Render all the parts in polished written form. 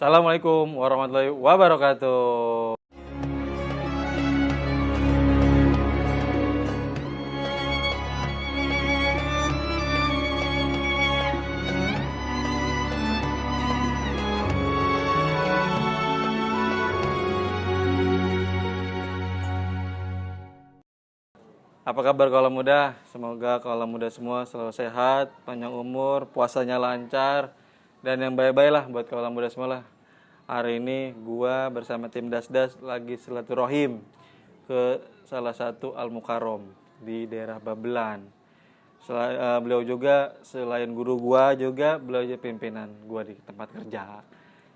Assalamualaikum warahmatullahi wabarakatuh. Apa kabar kaula muda? Semoga kaula muda semua selalu sehat, panjang umur, puasanya lancar, dan yang baik-baik lah buat kaula muda semua lah. Hari ini gua bersama tim Dasdas lagi silaturahim ke salah satu Al-Mukarrom di daerah Babelan. Beliau juga selain guru gua juga beliau juga pimpinan gua di tempat kerja.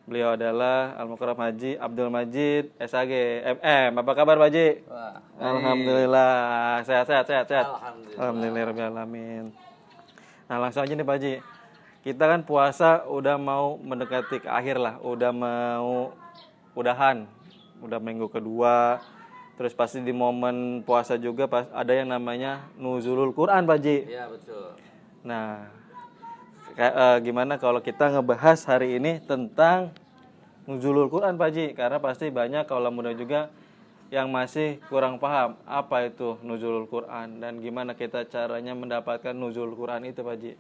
Beliau adalah Al-Mukarrom Haji Abdul Majid SAG MM. Apa kabar Pak Haji? Wah, Alhamdulillah sehat. Alhamdulillah. Alhamdulillah. Nah langsung aja nih Pak Haji. Kita kan puasa udah mau mendekati ke akhir lah. Udah mau udahan. Udah minggu kedua. Terus pasti di momen puasa juga ada yang namanya Nuzulul Quran Pak Haji. Iya betul. Nah gimana kalau kita ngebahas hari ini tentang Nuzulul Quran Pak Haji, karena pasti banyak kaula muda juga yang masih kurang paham apa itu Nuzulul Quran dan gimana kita caranya mendapatkan Nuzulul Quran itu Pak Haji.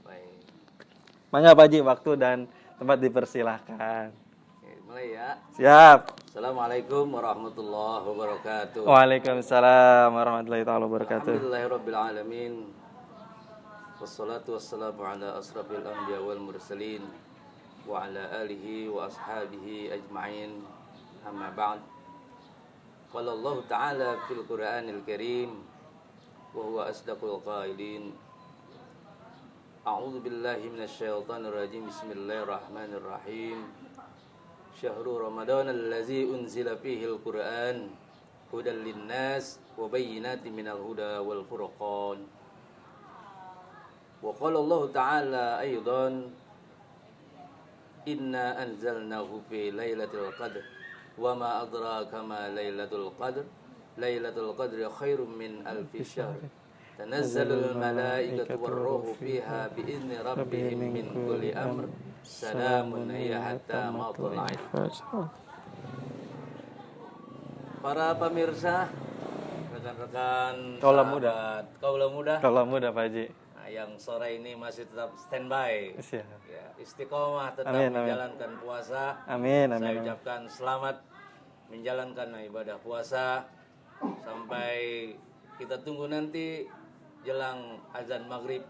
Baik. Mangga Pak Haji, waktu dan tempat dipersilahkan. Oke, mulai ya. Siap. Assalamualaikum warahmatullahi wabarakatuh. Waalaikumsalam warahmatullahi wabarakatuh. Alhamdulillahirabbil alamin. Wassalatu wassalamu ala asrafil anbiya wal mursalin wa ala alihi wa ashabihi ajma'in. Amma ba'd. Qala Allah Ta'ala fil Qur'anil Karim wa huwa asdaqul qailin. A'udzu billahi minasyaitonir rajim. Bismillahirrahmanirrahim. Syahrul Ramadan allazi unzila fihi al-Qur'an hudan lin-nas wa bayyinatin minal huda wal furqan. Wa qala Allah Ta'ala aidan inna anzalnahu fi lailatul qadr wa ma adraka ma lailatul qadr lailatul qadri khairum min alfi syahr tanazzalul malaikatu war-ruhu fiha bi'izni rabbihim min kulli amr salamun hiya hatta matla'il fajr. Para pemirsa, rekan-rekan Kaula muda Pak Haji. Yang sore ini masih tetap standby, Siap. ya, istiqomah tetap Amin. menjalankan puasa. Amin. Saya ucapkan selamat menjalankan ibadah puasa sampai kita tunggu nanti jelang azan maghrib.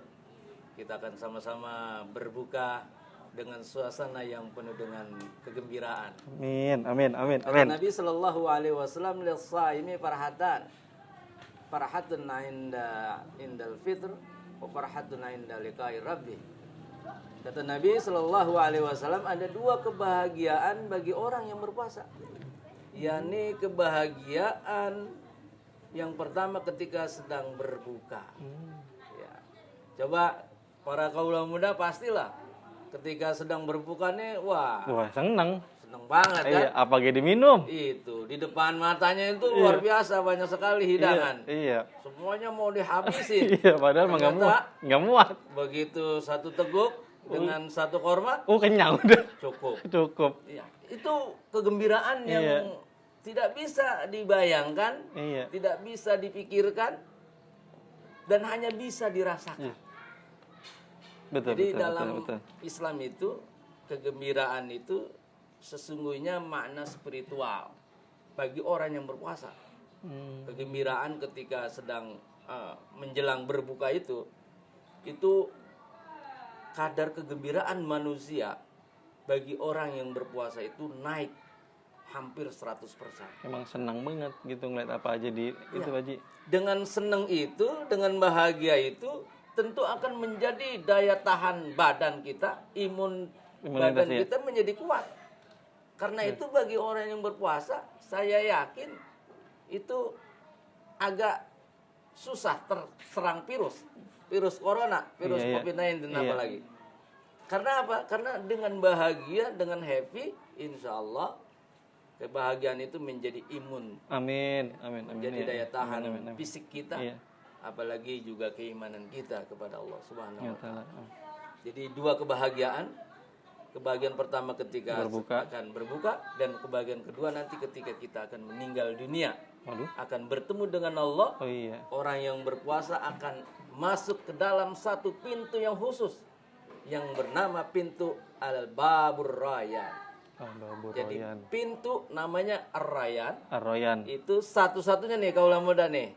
Kita akan sama-sama berbuka dengan suasana yang penuh dengan kegembiraan. Amin. Kata Nabi Shallallahu Alaihi Wasallam, "Lis-shaimi farhatan indal fitr. Farhatun inda liqa'i rabbih." Kata Nabi Shallallahu Alaihi Wasallam, ada dua kebahagiaan bagi orang yang berpuasa, yakni kebahagiaan yang pertama ketika sedang berbuka. Ya. Coba para kaula muda pastilah ketika sedang berbuka nih, wah seneng banget kan? Iya, apa gitu diminum? Itu di depan matanya itu luar biasa, banyak sekali hidangan. Iya. Semuanya mau dihabisin. Iya, padahal mah nggak muat. Begitu satu teguk dengan satu korma, Kenyang udah. Cukup. Iya. Itu kegembiraan yang tidak bisa dibayangkan, tidak bisa dipikirkan, dan hanya bisa dirasakan. Iya. Betul. Jadi dalam Islam itu kegembiraan itu sesungguhnya makna spiritual bagi orang yang berpuasa. Kegembiraan ketika sedang menjelang berbuka itu kadar kegembiraan manusia bagi orang yang berpuasa itu naik hampir 100%. Emang senang banget gitu ngeliat apa aja itu Pak Haji. Dengan senang itu, dengan bahagia itu tentu akan menjadi daya tahan badan kita, imun badan kita menjadi kuat. Karena itu bagi orang yang berpuasa, saya yakin itu agak susah terserang virus corona, virus COVID-19 apalagi. Karena apa? Karena dengan bahagia, dengan happy, insya Allah kebahagiaan itu menjadi imun. Amin. Jadi daya tahan fisik kita, apalagi juga keimanan kita kepada Allah Subhanahu wa Ta'ala. Jadi dua kebahagiaan Kebahagiaan pertama ketika Berbuka. akan berbuka, dan kebahagiaan kedua nanti ketika kita akan meninggal dunia. Waduh. Akan bertemu dengan Allah. Oh iya. Orang yang berpuasa akan masuk ke dalam satu pintu yang khusus yang bernama pintu Al-Babur Rayyan. Jadi Al-Baburayan. pintu namanya Ar-Rayyan. Ar-Royan. Itu satu-satunya nih kaulah muda nih.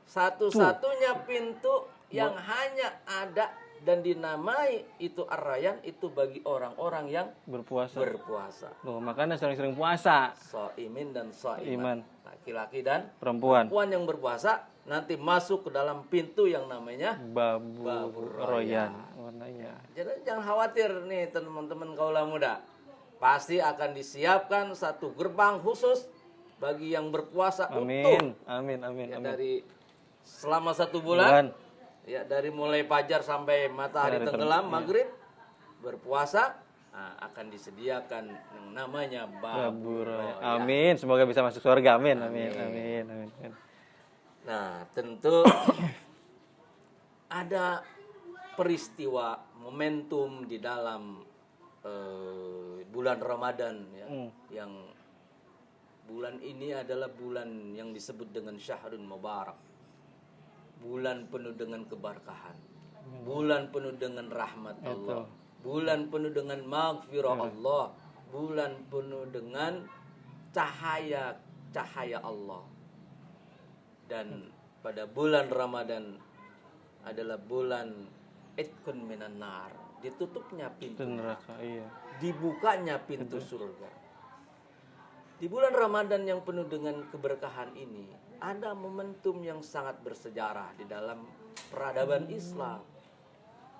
Satu-satunya pintu yang hanya ada dan dinamai itu Ar-Rayyan itu bagi orang-orang yang Berpuasa. berpuasa. Loh, makanya sering-sering puasa. Soimin dan soiman. Iman. Laki-laki dan Perempuan. perempuan yang berpuasa nanti masuk ke dalam pintu yang namanya Baburayan. Warnanya. Jadi jangan khawatir nih teman-teman kaulah muda. Pasti akan disiapkan satu gerbang khusus bagi yang berpuasa utuh. Amin. Amin. Amin. Ya, Amin. dari selama 1 bulan. Ya, dari mulai fajar sampai matahari tenggelam, maghrib, berpuasa, akan disediakan yang namanya Baburayan. Amin. Semoga bisa masuk surga. Amin. Amin. Amin. Amin. Amin. Nah, tentu ada peristiwa momentum di dalam bulan Ramadan ya, yang bulan ini adalah bulan yang disebut dengan Syahrul Mubarak. Bulan penuh dengan keberkahan. Bulan penuh dengan rahmat Allah. Bulan penuh dengan maghfirah Allah. Bulan penuh dengan cahaya Allah. Dan pada bulan Ramadan adalah bulan Itqun minan nar. Ditutupnya pintu Neraka. Iya. dibukanya pintu surga. Di bulan Ramadan yang penuh dengan keberkahan ini, ada momentum yang sangat bersejarah di dalam peradaban Islam.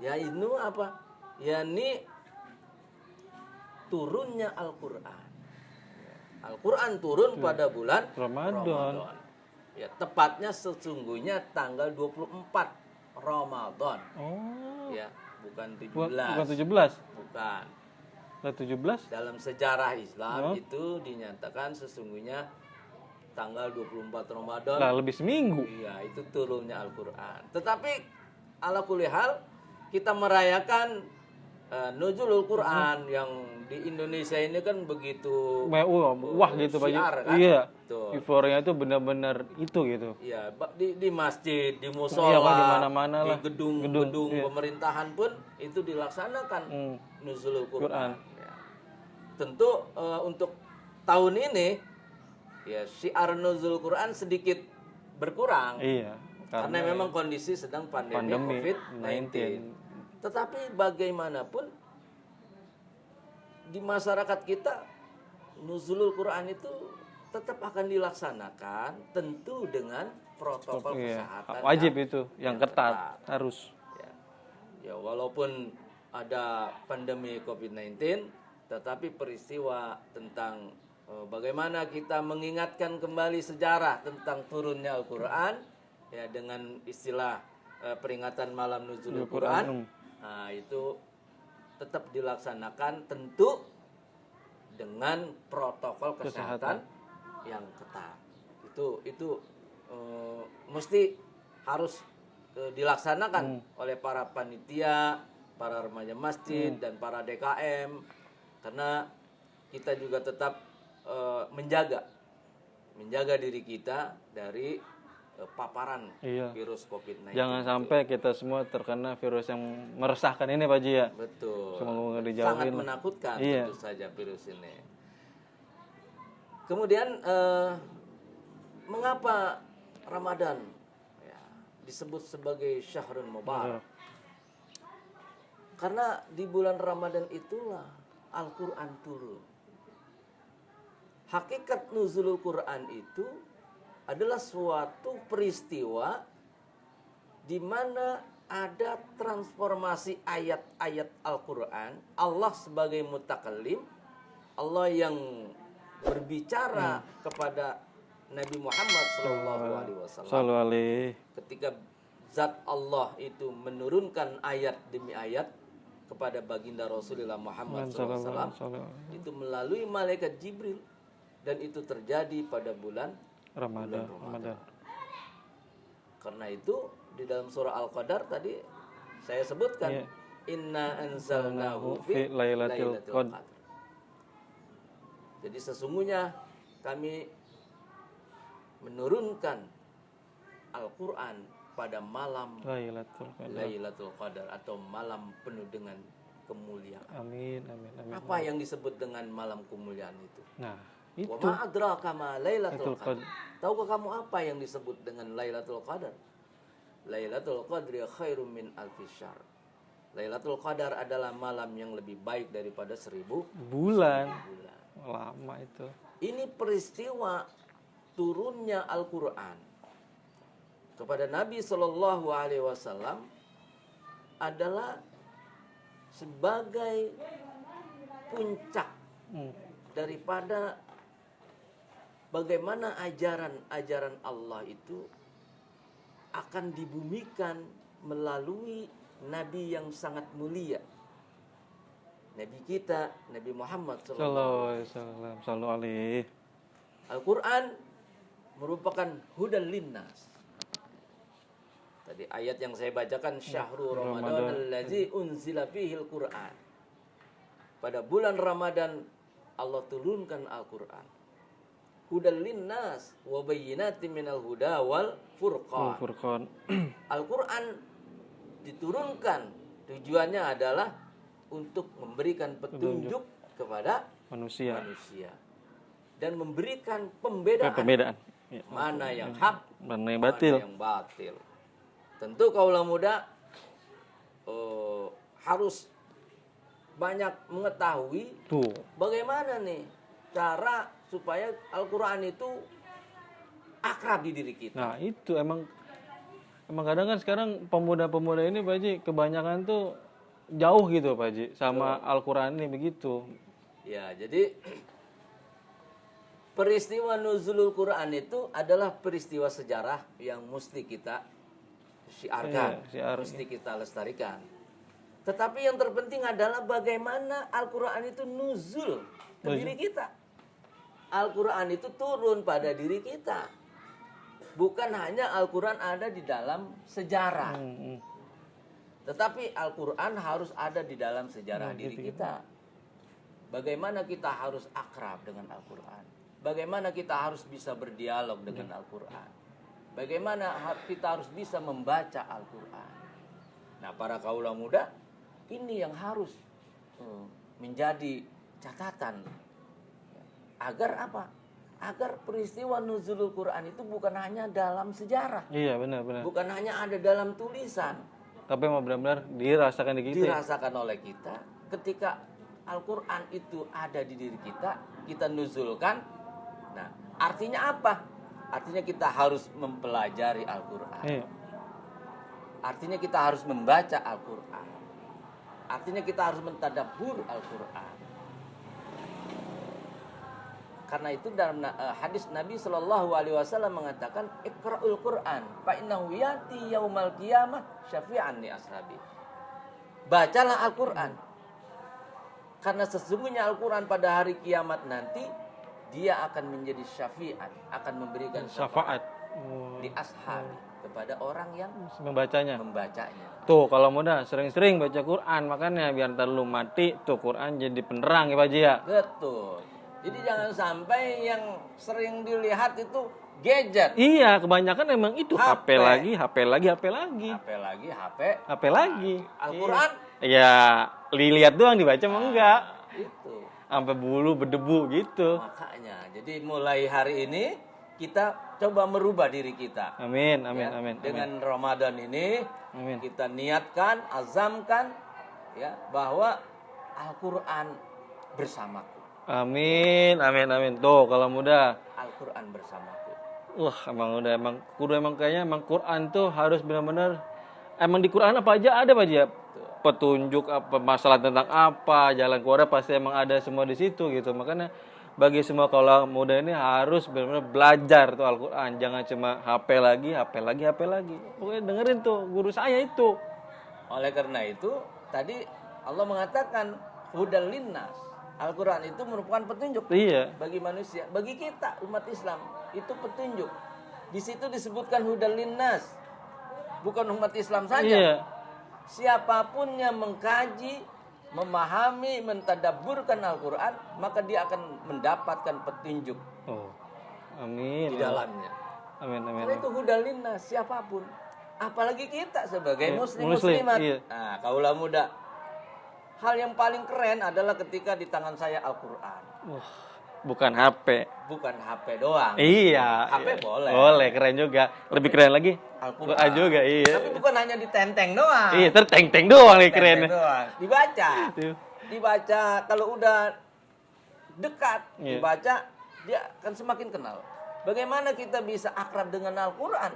Yaitu apa? Yakni turunnya Al-Qur'an. Al-Qur'an turun pada bulan Ramadan. Ya, tepatnya sesungguhnya tanggal 24 Ramadan. Oh. Ya, bukan 17. Bukan 17. Bukan. Lah 17. Dalam sejarah Islam itu dinyatakan sesungguhnya tanggal 24 Ramadan. Lah lebih seminggu. Iya, itu turunnya Al-Qur'an. Tetapi ala kulli hal kita merayakan Nuzulul Quran yang di Indonesia ini kan begitu Wah gitu Pak. syiar, kan? Iya. Tuh. Euforianya itu benar-benar itu gitu. Iya, di masjid, di Iya, musola, Pak, di mana-mana di lah. gedung-gedung Iya. pemerintahan pun itu dilaksanakan Nuzulul Quran. Quran. Ya. Tentu untuk tahun ini ya syiar Nuzulul Quran sedikit berkurang. Iya. Karena memang kondisi sedang pandemi COVID-19. Tetapi bagaimanapun di masyarakat kita Nuzulul Quran itu tetap akan dilaksanakan tentu dengan protokol kesehatan wajib itu yang ketat harus. Ya, walaupun ada pandemi COVID-19 tetapi peristiwa tentang bagaimana kita mengingatkan kembali sejarah tentang turunnya Al-Qur'an ya dengan istilah peringatan malam Nuzulul Quran. Nah, itu tetap dilaksanakan tentu dengan protokol kesehatan yang ketat. Itu mesti harus dilaksanakan oleh para panitia, para remaja masjid dan para DKM, karena kita juga tetap menjaga diri kita dari paparan virus COVID-19. Jangan sampai kita semua terkena virus yang meresahkan ini Pak Ji ya. Betul. Semoga dijauhin. Sangat menakutkan Iya. tentu saja virus ini. Kemudian mengapa Ramadan ya, disebut sebagai Syahrul Mubarak? Karena di bulan Ramadan itulah Al-Qur'an turun. Hakikat nuzulul Quran itu adalah suatu peristiwa di mana ada transformasi ayat-ayat Al-Qur'an. Allah sebagai mutakallim, Allah yang berbicara kepada Nabi Muhammad SAW. Ketika zat Allah itu menurunkan ayat demi ayat kepada baginda Rasulullah Muhammad SAW, itu melalui malaikat Jibril, dan itu terjadi pada bulan Ramadan. Karena itu di dalam surah Al-Qadar tadi saya sebutkan Inna anzalnahu fi Lailatul Qadr. Jadi sesungguhnya kami menurunkan Al-Quran pada malam Lailatul Qadar atau malam penuh dengan kemuliaan. Amin, amin, amin. Apa yang disebut dengan malam kemuliaan itu? Nah, itu. Wa ma adraka ma Lailatul Qadar. Tahukah kamu apa yang disebut dengan Lailatul Qadar? Lailatul Qadri khairum min alfi syahr. Lailatul Qadar adalah malam yang lebih baik daripada 1000 bulan. bulan. Lama itu. Ini peristiwa turunnya Al-Quran kepada Nabi Shallallahu Alaihi Wasallam adalah sebagai puncak daripada bagaimana ajaran Allah itu akan dibumikan melalui Nabi yang sangat mulia, Nabi kita, Nabi Muhammad Sallallahu alaihi. Al-Quran merupakan hudan linnas. Tadi ayat yang saya bacakan, Syahrul Ramadan allazi unzila fihil Quran. Pada bulan Ramadan Allah turunkan Al-Quran. Hudan linnas wa bayyinatin minal huda wal furqan. Al-Quran diturunkan tujuannya adalah untuk memberikan petunjuk kepada manusia dan memberikan pembedaan. Ya. Mana yang hak, mana yang batil. Tentu kaulah muda harus banyak mengetahui bagaimana nih cara supaya Al-Quran itu akrab di diri kita. Nah itu emang kadang kan sekarang pemuda-pemuda ini Pak Haji kebanyakan tuh jauh gitu Pak Haji sama Al-Quran ini begitu. Ya, jadi peristiwa nuzulul Quran itu adalah peristiwa sejarah yang mesti kita syiarkan, mesti kita lestarikan. Tetapi yang terpenting adalah bagaimana Al-Quran itu nuzul ke diri kita. Al-Quran itu turun pada diri kita. Bukan hanya Al-Quran ada di dalam sejarah. Tetapi Al-Quran harus ada di dalam sejarah diri kita. Bagaimana kita harus akrab dengan Al-Quran. Bagaimana kita harus bisa berdialog dengan Al-Quran. Bagaimana kita harus bisa membaca Al-Quran. Nah, para kaula muda, ini yang harus menjadi catatan. Agar apa? Agar peristiwa nuzulul Quran itu bukan hanya dalam sejarah. Iya, benar. Bukan hanya ada dalam tulisan. Tapi mau benar-benar dirasakan di kita. Dirasakan oleh kita. Ketika Al-Quran itu ada di diri kita, kita nuzulkan. Nah, artinya apa? Artinya kita harus mempelajari Al-Quran. Iya. Artinya kita harus membaca Al-Quran. Artinya kita harus mentadabbur Al-Quran. Karena itu dalam hadis Nabi Shallallahu Alaihi Wasallam mengatakan Iqra'ul Quran fa innahu yati yaumal qiyamah syafi'an li ashabi. Bacalah Al-Quran. Karena sesungguhnya Al-Quran pada hari kiamat nanti dia akan menjadi syafi'an, akan memberikan syafaat di ashabi kepada orang yang membacanya. Tuh kalau muda sering-sering baca Quran makanya biar ntar lu mati tuh Quran jadi penerang ya Pak Haji ya. Betul. Jadi jangan sampai yang sering dilihat itu gadget. Iya, kebanyakan emang itu HP lagi. Al-Quran? Iya, lihat doang dibaca mah enggak. Itu. Sampai bulu berdebu gitu. Makanya, jadi mulai hari ini kita coba merubah diri kita. Amin. Dengan Ramadan ini kita niatkan, azamkan ya bahwa Al-Quran bersamaku. Amin. Tuh kalau muda Al-Quran bersamaku. Wah, emang kayaknya Quran tuh harus benar-benar emang di Quran apa aja ada Pak Haji ya? Petunjuk apa masalah tentang apa, jalan keluar pasti emang ada semua di situ gitu. Makanya bagi semua kaula muda ini harus benar-benar belajar tuh Al-Quran. Jangan cuma HP lagi. Pokoknya dengerin tuh guru saya itu. Oleh karena itu, tadi Allah mengatakan hudal linnas. Al-Quran itu merupakan petunjuk bagi manusia, bagi kita umat Islam itu petunjuk. Di situ disebutkan hudal linnas, bukan umat Islam saja. siapapun yang mengkaji, memahami, mentadabburkan Al-Quran, maka dia akan mendapatkan petunjuk Oh. Amin. di dalamnya. Amin, amin. Karena itu hudal linnas, siapapun. Apalagi kita sebagai Ya, muslim muslim, muslimat. iya. Nah, kaulah muda. Hal yang paling keren adalah ketika di tangan saya Al-Quran. Bukan HP. Bukan HP doang. Iya. HP iya. boleh. Boleh, keren juga. Lebih keren lagi. Al-Quran juga, iya. Tapi bukan hanya ditenteng doang. Iya, terteng-teng doang nih Tenteng kerennya. doang. Dibaca. Iya. Dibaca, kalau udah dekat Iya. dibaca, dia akan semakin kenal. Bagaimana kita bisa akrab dengan Al-Quran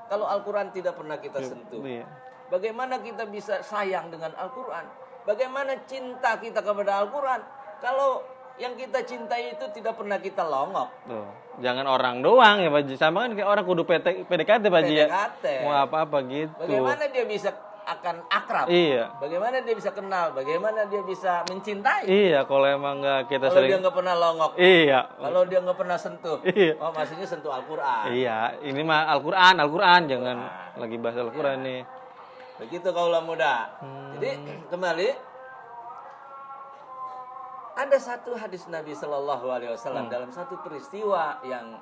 kalau Al-Quran tidak pernah kita sentuh? Iya. Bagaimana kita bisa sayang dengan Al-Quran? Bagaimana cinta kita kepada Al-Quran kalau yang kita cintai itu tidak pernah kita longok? Tuh. Jangan orang doang ya, Pak Ji. Sama kan kayak orang kudu PDKT, Pak Ji ya. PDKT. Mau apa-apa gitu. Bagaimana dia bisa akan akrab? Iya. Bagaimana dia bisa kenal? Bagaimana dia bisa mencintai? Iya, kalau emang nggak kita Kalau dia sering. nggak pernah longok, Iya. kalau dia nggak pernah sentuh, Iya. oh maksudnya sentuh Al-Quran. Iya, ini mah Al-Qur'an, jangan lagi bahas Al-Qur'an nih. Begitu kaulah muda. Jadi kembali, ada satu hadis Nabi Shallallahu Alaihi Wasallam dalam satu peristiwa yang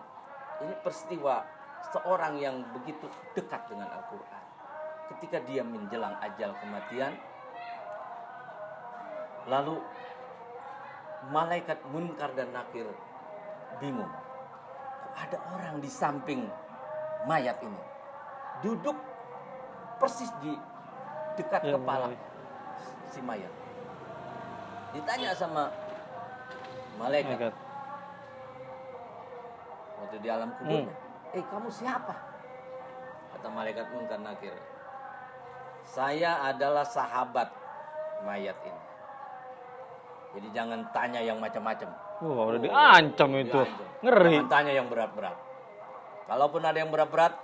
ini peristiwa seorang yang begitu dekat dengan Al-Quran. Ketika dia menjelang ajal kematian, lalu malaikat Munkar dan Nakir bingung. Kok ada orang di samping mayat ini, duduk persis di dekat Ya, kepala si mayat. Ditanya sama malaikat waktu di alam kuburnya, kamu siapa? Kata malaikat Munkar Nakir, saya adalah sahabat mayat ini. Jadi jangan tanya yang macam-macam. Wah, udah diancam itu. Diancam. Ngeri. Jangan tanya yang berat-berat. Kalaupun ada yang berat-berat,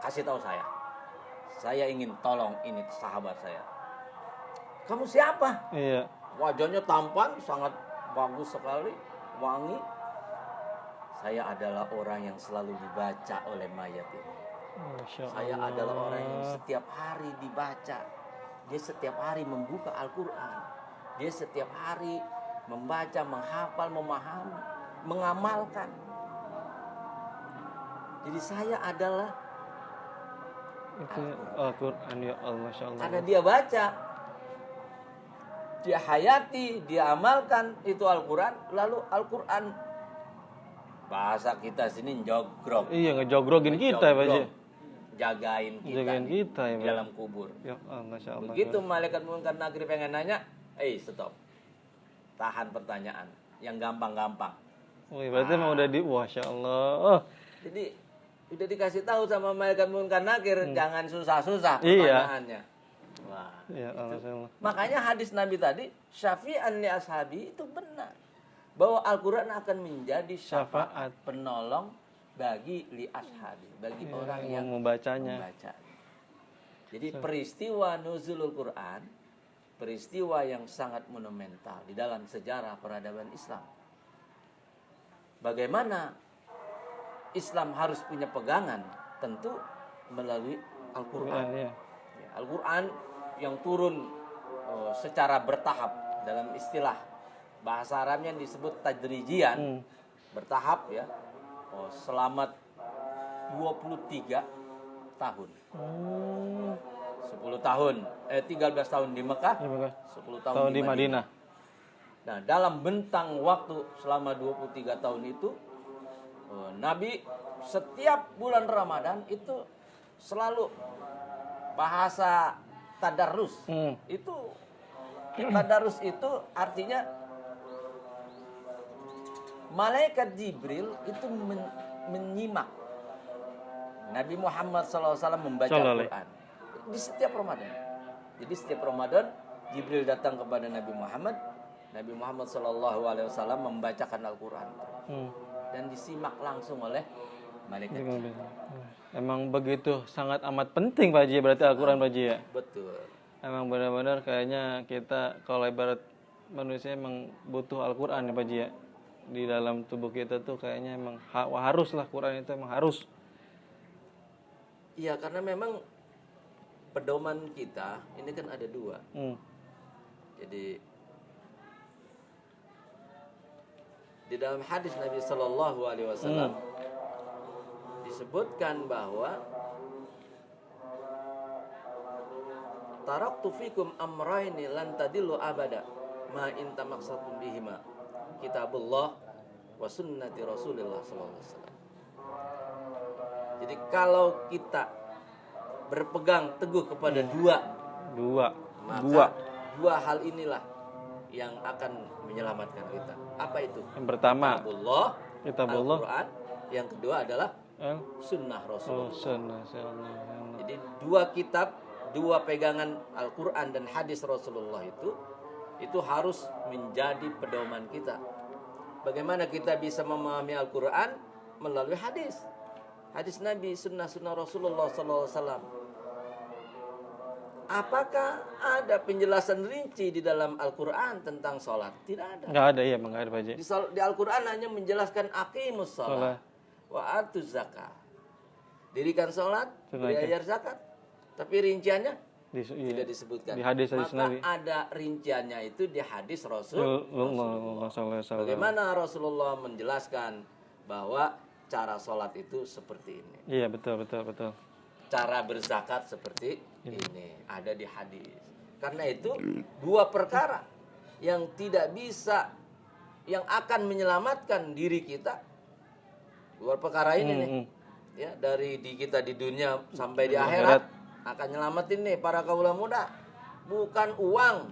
kasih tahu saya. Saya ingin tolong ini sahabat saya. Kamu siapa? Iya. Wajahnya tampan, sangat bagus sekali, wangi. Saya adalah orang yang selalu dibaca oleh mayat ini. Masya Saya Allah. adalah orang yang setiap hari dibaca. Dia setiap hari membuka Al-Quran. Dia setiap hari membaca, menghafal, memahami, mengamalkan. Jadi saya adalah Itu Al-Qur'an, ya Allah, Masya Allah. karena dia baca, dia hayati, dia amalkan itu Al-Quran. Lalu Al-Quran, bahasa kita sini jogrok. Iya, ngejogrogin kita ya, Pak Ji. Jagain kita, Jagain kita ya, di Pak. dalam kubur. Ya Allah, Masya Allah. Begitu malaikat Munkar Nakir pengen nanya, stop. Tahan pertanyaan yang gampang-gampang. Oh, berarti emang udah Masya Allah. Oh, Jadi udah dikasih tahu sama malaikat Munkar Nakir, jangan susah-susah Iya. pertanyaannya. Wah. ya Allah, Masya Allah. Makanya hadis Nabi tadi, syafi'an li ashabi, itu benar. Bahwa Al-Quran akan menjadi syafaat, penolong bagi li ashabi, bagi orang yang membacanya. membaca. Jadi peristiwa nuzulul Quran, peristiwa yang sangat monumental di dalam sejarah peradaban Islam. Bagaimana Islam harus punya pegangan? Tentu melalui Al-Quran. Ya. Al-Quran yang turun secara bertahap, dalam istilah bahasa Arabnya disebut tadrijian, bertahap ya, selama 23 tahun. 10 tahun, 13 tahun di Mekah, Iya, Mekah. 10 tahun Tahun di di Madinah. Nah, dalam bentang waktu selama 23 tahun itu, Nabi setiap bulan Ramadan itu selalu bahasa tadarus. Itu tadarus itu artinya malaikat Jibril itu menyimak Nabi Muhammad SAW membaca Al-Quran di setiap Ramadan. Jadi setiap Ramadan Jibril datang kepada Nabi Muhammad. Nabi Muhammad SAW membacakan Al-Quran dan disimak langsung oleh malaikat Jibril. Emang begitu sangat amat penting Pak Haji, berarti Al-Quran Pak Haji ya? Betul. Emang benar-benar kayaknya kita kalau ibarat manusia emang butuh Al-Quran ya Pak Haji ya. Di dalam tubuh kita tuh kayaknya emang harus lah, Quran itu emang harus. Iya, karena memang pedoman kita ini kan ada dua. Jadi di dalam hadis Nabi Shallallahu Alaihi Wasallam disebutkan bahwa taraktu fikum amraini lan tadillu abada ma in tamakssatum bihima kitabullah wa sunnati Rasulillah sallallahu alaihi wasallam. Jadi kalau kita berpegang teguh kepada dua hal inilah yang akan menyelamatkan kita. Apa itu? Yang pertama kitabullah, Al-Quran. Yang kedua adalah sunnah Rasulullah. Sunnah. Jadi dua kitab, dua pegangan Al-Quran dan hadis Rasulullah itu harus menjadi pedoman kita. Bagaimana kita bisa memahami Al-Quran? Melalui hadis Nabi, sunnah Rasulullah SAW. Apakah ada penjelasan rinci di dalam Al-Quran tentang sholat? Tidak ada. Nggak ada, ya, nggak ada, Pak Haji. Di Al-Quran hanya menjelaskan aqimus sholat wa atuz zakat. Dirikan sholat, bayar zakat. Tapi rinciannya tidak disebutkan. Di hadis Nabi. Ada rinciannya itu di hadis Rasulullah. Bagaimana Rasulullah menjelaskan bahwa cara sholat itu seperti ini. Iya, betul. Cara berzakat seperti ini ada di hadis. Karena itu dua perkara yang tidak bisa, yang akan menyelamatkan diri kita. Dua perkara ini nih, ya, dari kita di dunia sampai di akhirat akan nyelamatin nih para kaula muda. Bukan uang,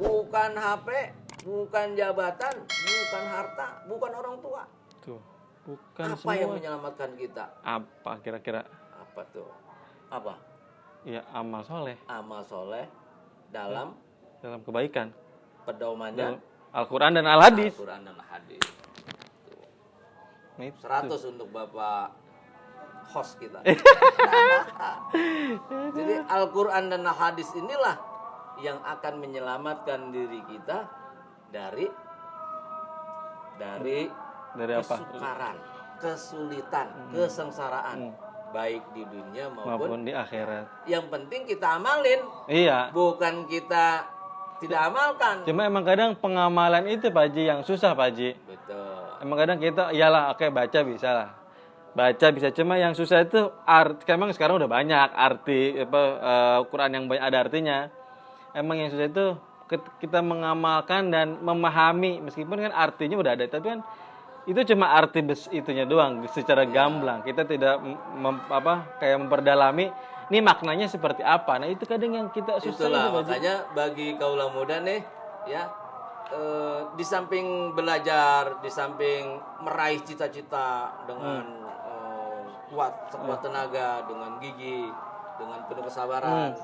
bukan HP, bukan jabatan, bukan harta, bukan orang tua. Tuh, bukan apa semua. Yang menyelamatkan kita? Apa kira-kira? Apa tuh? Apa? Ya, amal soleh. Amal soleh dalam kebaikan. Pedomannya Al-Quran dan Al-Hadis. Al-Quran dan Hadis. 100 untuk Bapak host kita. Jadi Al-Quran dan Al-Hadis inilah yang akan menyelamatkan diri kita dari kesukaran, kesulitan, kesengsaraan, baik di dunia maupun di akhirat. Yang penting kita amalin. Iya. Bukan kita tidak amalkan. Cuma emang kadang pengamalan itu, Pak Haji, yang susah, Pak Haji. Betul. Emang kadang kita, iyalah, oke, baca bisa lah. Baca bisa, cuma yang susah itu emang sekarang udah banyak arti Quran yang banyak ada artinya. Emang yang susah itu kita mengamalkan dan memahami, meskipun kan artinya udah ada, tapi kan itu cuma arti itunya doang secara gamblang. Kita tidak kayak memperdalami ini maknanya seperti apa. Nah, itu kadang yang kita susah. Itulah makanya bagi kaula muda nih, ya, di samping belajar, di samping meraih cita-cita dengan sekuat tenaga, dengan gigi, dengan penuh kesabaran,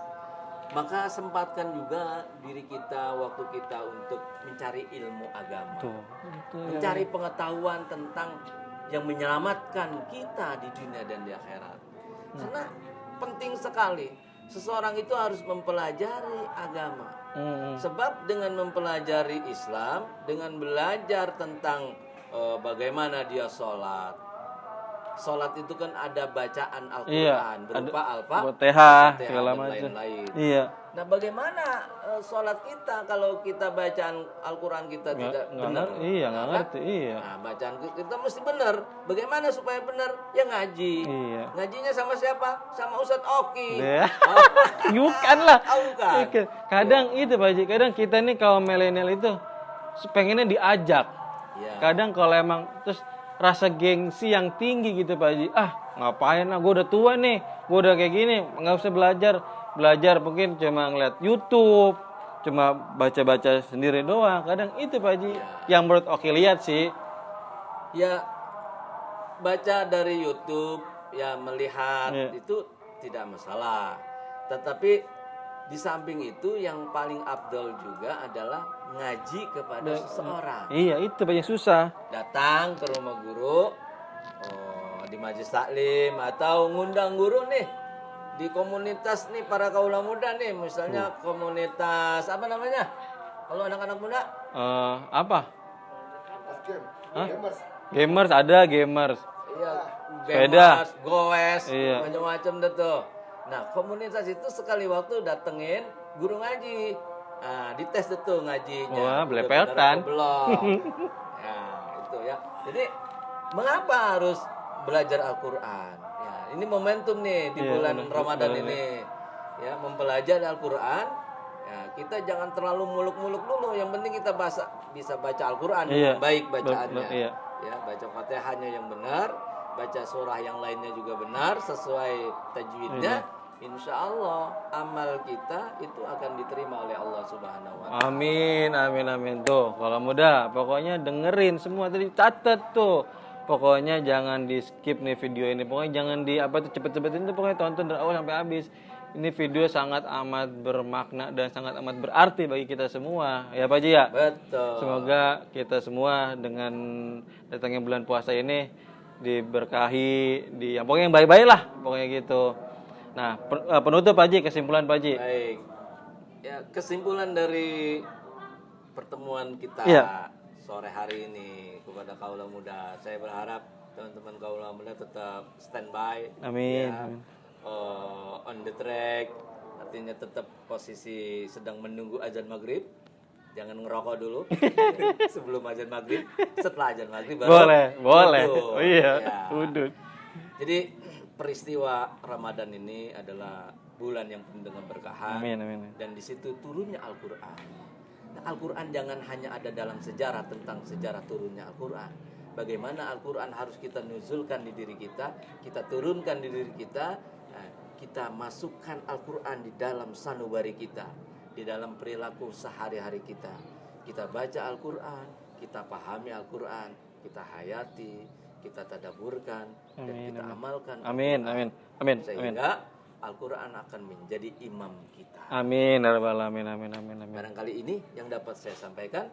maka sempatkan juga diri kita, waktu kita untuk mencari ilmu agama. Mencari pengetahuan tentang yang menyelamatkan kita di dunia dan di akhirat. Karena penting sekali seseorang itu harus mempelajari agama. Sebab dengan mempelajari Islam, dengan belajar tentang bagaimana dia sholat itu kan ada bacaan Al-Quran, berupa Al-Fatihah, segala macam. Iya. Nah, bagaimana sholat kita kalau kita bacaan Al-Quran kita tidak benar? Iya, nggak ngerti. Iya. Nah, bacaan kita mesti benar. Bagaimana supaya benar? Ya ngaji. Iya. Ngajinya sama siapa? Sama Ustadz Oki. Bukan lah. Bukan. Kadang itu, Pak Haji. Kadang kita nih kaum milenial itu pengennya diajak. Ya. Kadang kalau emang terus rasa gengsi yang tinggi gitu, Pak Haji. Ngapain lah, gue udah tua nih, gue udah kayak gini, nggak usah belajar mungkin cuma ngeliat YouTube, cuma baca-baca sendiri doang. Kadang itu, Pak Haji, yang menurut Oki lihat sih. Ya, baca dari YouTube, ya melihat itu tidak masalah. Tetapi di samping itu yang paling afdol juga adalah ngaji kepada seseorang. Iya, itu banyak susah. Datang ke rumah guru, di majelis taklim, atau ngundang guru nih di komunitas nih para kaula muda nih, misalnya komunitas apa namanya? Kalau anak-anak muda? Apa? Gamers ada gamers. Iya, sepeda, goes, iya. macam-macam deh tuh. Nah, komunitas itu sekali waktu datengin guru ngaji. Nah, dites itu ngajinya. Wah, Udah belepetan. benar apa belum. Nah, itu ya. Jadi, mengapa harus belajar Al-Qur'an? Ya, ini momentum nih di bulan Ramadan ini. Ya, mempelajari Al-Qur'an. Ya, kita jangan terlalu muluk-muluk dulu. Yang penting kita bisa baca Al-Qur'an dengan baik bacaannya. Ya, baca Fatihahnya yang benar, baca surah yang lainnya juga benar sesuai tajwidnya. Insya Allah amal kita itu akan diterima oleh Allah Subhanahu Wa Taala. Amin, amin, amin. Tuh, kalau muda, pokoknya dengerin semua tadi, catat tuh. Pokoknya jangan di skip nih video ini. Pokoknya jangan di cepet-cepetin tuh. Pokoknya tonton dari awal sampai habis. Ini video sangat amat bermakna dan sangat amat berarti bagi kita semua. Ya Pak Ji ya? Betul. Semoga kita semua dengan datangnya bulan puasa ini diberkahi, pokoknya yang baik-baik lah, pokoknya gitu. Nah, penutup Pak Ji, kesimpulan Pak Ji. Baik. Ya, kesimpulan dari pertemuan kita sore hari ini kepada kaula muda. Saya berharap teman-teman kaula muda tetap standby. Amin. Ya, on the track, artinya tetap posisi sedang menunggu azan maghrib. Jangan ngerokok dulu sebelum azan maghrib. Setelah azan maghrib baru boleh. wudhu. Oh iya, Ya. wudhu. Jadi peristiwa Ramadan ini adalah bulan yang penuh dengan berkahan. Amin, amin. Dan di situ turunnya Al-Qur'an. Nah, Al-Qur'an jangan hanya ada dalam sejarah tentang sejarah turunnya Al-Qur'an. Bagaimana Al-Qur'an harus kita nuzulkan di diri kita turunkan di diri kita, kita masukkan Al-Qur'an di dalam sanubari kita, di dalam perilaku sehari-hari kita. Kita baca Al-Qur'an, kita pahami Al-Qur'an, kita hayati, kita tadaburkan, dan kita amalkan. Amin. Sehingga Al-Qur'an akan menjadi imam kita. Amin. Amin. Barangkali ini yang dapat saya sampaikan.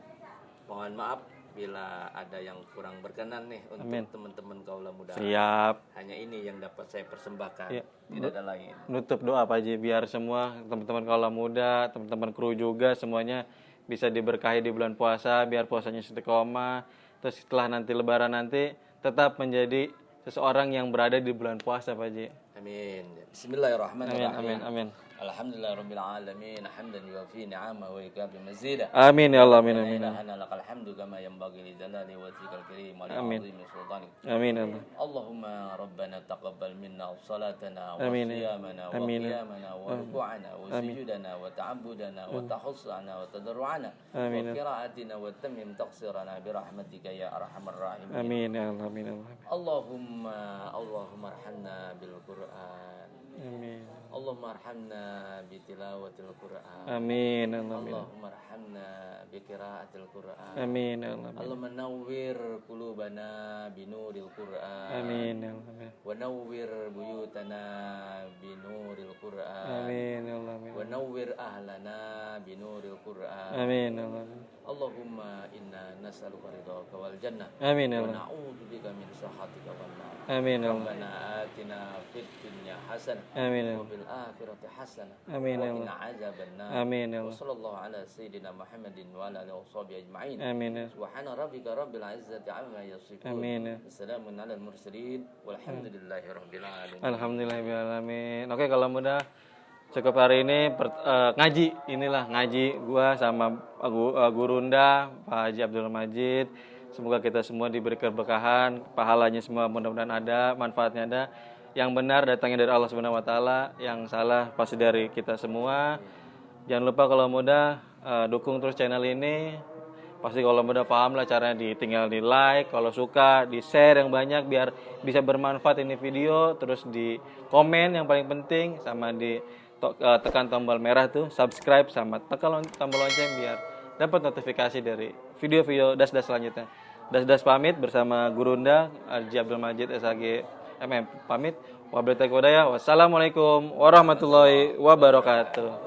Mohon maaf bila ada yang kurang berkenan nih untuk teman-teman kaula muda. Siap. Hanya ini yang dapat saya persembahkan. Ya. Tidak ada lain. Nutup doa Pak Ji, biar semua teman-teman kaula muda, teman-teman kru juga semuanya bisa diberkahi di bulan puasa, biar puasanya istiqomah. Terus setelah nanti lebaran nanti tetap menjadi seseorang yang berada di bulan puasa Pak Ji. Amin. Bismillahirrahmanirrahim. Amin. Alhamdulillahirabbil alamin, hamdan yuwafi ni'amahu wa yukafi mazida. Amin ya Allah, amin. Ilahana lakal hamdu kama yanbaghi li jalali wajhikal karim wa li 'azimi sultanik. Amin ya Allah. Allahumma rabbana taqabbal minna salatana wa siyamana wa qiyamana wa ruku'ana wa sujudana wa ta'abbudana wa tahussana wa tadarru'ana wa qira'atina wa tammim taqsirana bi rahmatika ya arhamar rahimin. Amin ya Allah, amin ya Allah. Allahumma arhamna bil Qur'an. Amin. Allahumma arhamna bi tilawatil Qur'an. Amin ya Allah. Allahumma arhamna bi qiraatil Qur'an. Amin ya Allah. Allahumma nawwir qulubana bi nuril Qur'an. Amin ya Allah. Wa nawwir buyutana bi nuril Qur'an. Amin ya Allah. Wa nawwir ahlana bi nuril Qur'an. Amin ya Allah. Allahumma inna nas'aluka ridhaka wal jannah. Amin ya Wa Allah. na'udzubika min sakhatika wan nar. Amin ya Allah. Rabbana atina fid dunya hasanah Amin ya wa Allah. fil akhirati hasanah. Amin ya Wa Allah. qina azabannar. Amin ya Wa Allah. sallallahu ala sayyidina Muhammadin wa ala alihi washabihi ajma'in. Amin ya. Subhana rabbika rabbil izzati amma yasifun. Amin ya. Wassalamun ala al mursalin walhamdulillahi rabbil alamin. Alhamdulillahirrahmanirrahim. Oke, kalau mudah cukup hari ini ngaji. Inilah ngaji gua sama Gurunda Pak Haji Abdul Majid. Semoga kita semua diberi keberkahan, pahalanya semua mudah-mudahan ada, manfaatnya ada. Yang benar datangnya dari Allah Subhanahu wa taala, yang salah pasti dari kita semua. Jangan lupa kalau mudah dukung terus channel ini. Pasti kalau mudah paham lah caranya, tinggal di like, kalau suka di share yang banyak biar bisa bermanfaat ini video, terus di komen yang paling penting, sama di tekan tombol merah tuh subscribe, sama tekan tombol lonceng biar dapat notifikasi dari video-video das-das selanjutnya. Das-das pamit bersama Gurunda Haji Abdul Majid SHG MM pamit. Wabillahi taufiq wal hidayah. Wassalamualaikum warahmatullahi wabarakatuh.